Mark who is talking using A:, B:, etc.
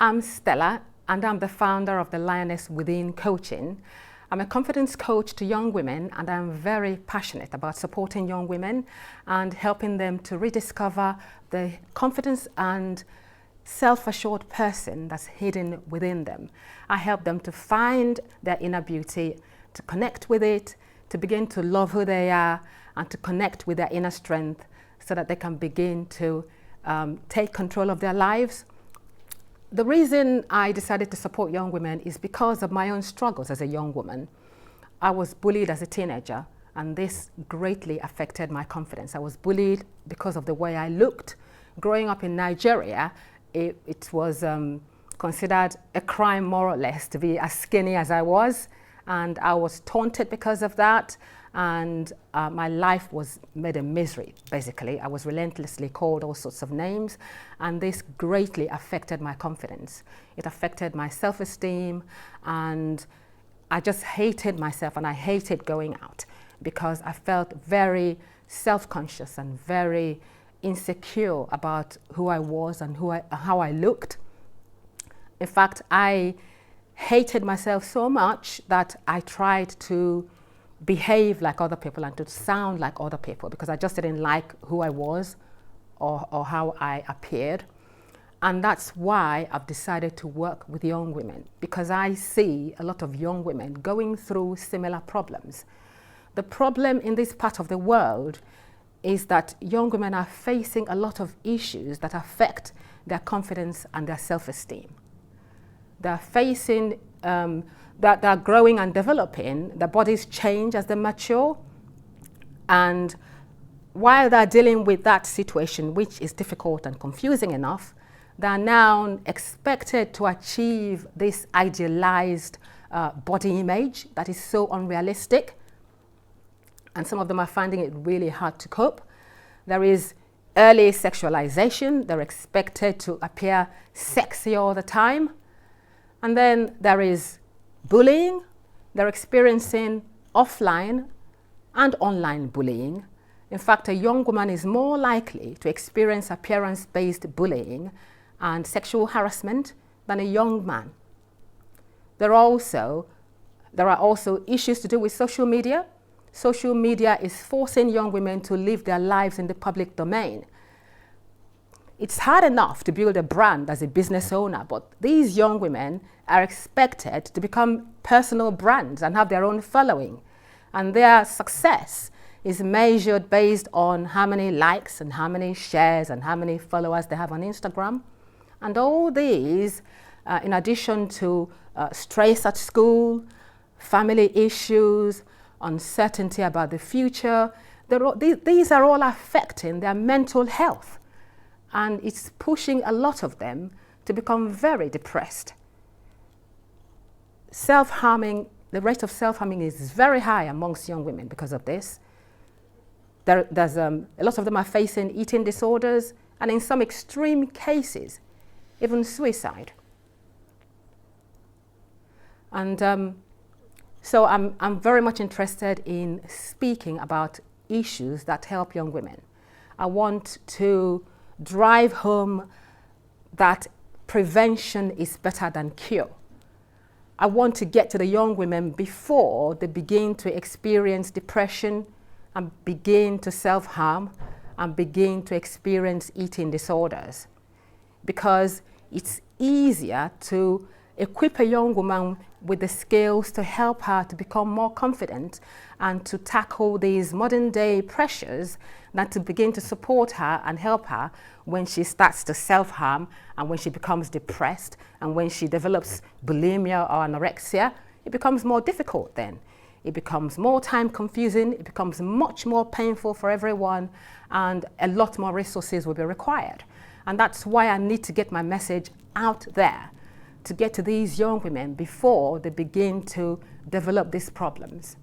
A: I'm Stella, and I'm the founder of the Lioness Within Coaching. I'm a confidence coach to young women, and I'm very passionate about supporting young women and helping them to rediscover the confidence and self-assured person that's hidden within them. I help them to find their inner beauty, to connect with it, to begin to love who they are, and to connect with their inner strength so that they can begin to take control of their lives. The reason I decided to support young women is because of my own struggles as a young woman. I was bullied as a teenager, and this greatly affected my confidence. I was bullied because of the way I looked. Growing up in Nigeria, it was considered a crime, more or less, to be as skinny as I was, and I was taunted because of that, and my life was made a misery, basically. I was relentlessly called all sorts of names, and this greatly affected my confidence. It affected my self-esteem, and I just hated myself, and I hated going out because I felt very self-conscious and very insecure about who I was and how I looked. In fact, I hated myself so much that I tried to behave like other people and to sound like other people because I just didn't like who I was or how I appeared. And that's why I've decided to work with young women, because I see a lot of young women going through similar problems. The problem in this part of the world is that young women are facing a lot of issues that affect their confidence and their self-esteem. They're facing that they're growing and developing, their bodies change as they mature, and while they're dealing with that situation, which is difficult and confusing enough, they're now expected to achieve this idealized body image that is so unrealistic, and some of them are finding it really hard to cope. There is early sexualization. They're expected to appear sexy all the time. And then there is bullying. They're experiencing offline and online bullying. In fact, a young woman is more likely to experience appearance-based bullying and sexual harassment than a young man. There are also issues to do with social media. Social media is forcing young women to live their lives in the public domain. It's hard enough to build a brand as a business owner, but these young women are expected to become personal brands and have their own following. And their success is measured based on how many likes and how many shares and how many followers they have on Instagram. And all these, in addition to stress at school, family issues, uncertainty about the future, these are all affecting their mental health. And it's pushing a lot of them to become very depressed. Self-harming, the rate of self-harming is very high amongst young women because of this. A lot of them are facing eating disorders, and in some extreme cases, even suicide. And so I'm very much interested in speaking about issues that help young women. I want to drive home that prevention is better than cure. I want to get to the young women before they begin to experience depression and begin to self-harm and begin to experience eating disorders. Because it's easier to equip a young woman with the skills to help her to become more confident and to tackle these modern day pressures than to begin to support her and help her when she starts to self-harm and when she becomes depressed and when she develops bulimia or anorexia. It becomes more difficult then. It becomes more time confusing, it becomes much more painful for everyone, and a lot more resources will be required. And that's why I need to get my message out there to get to these young women before they begin to develop these problems.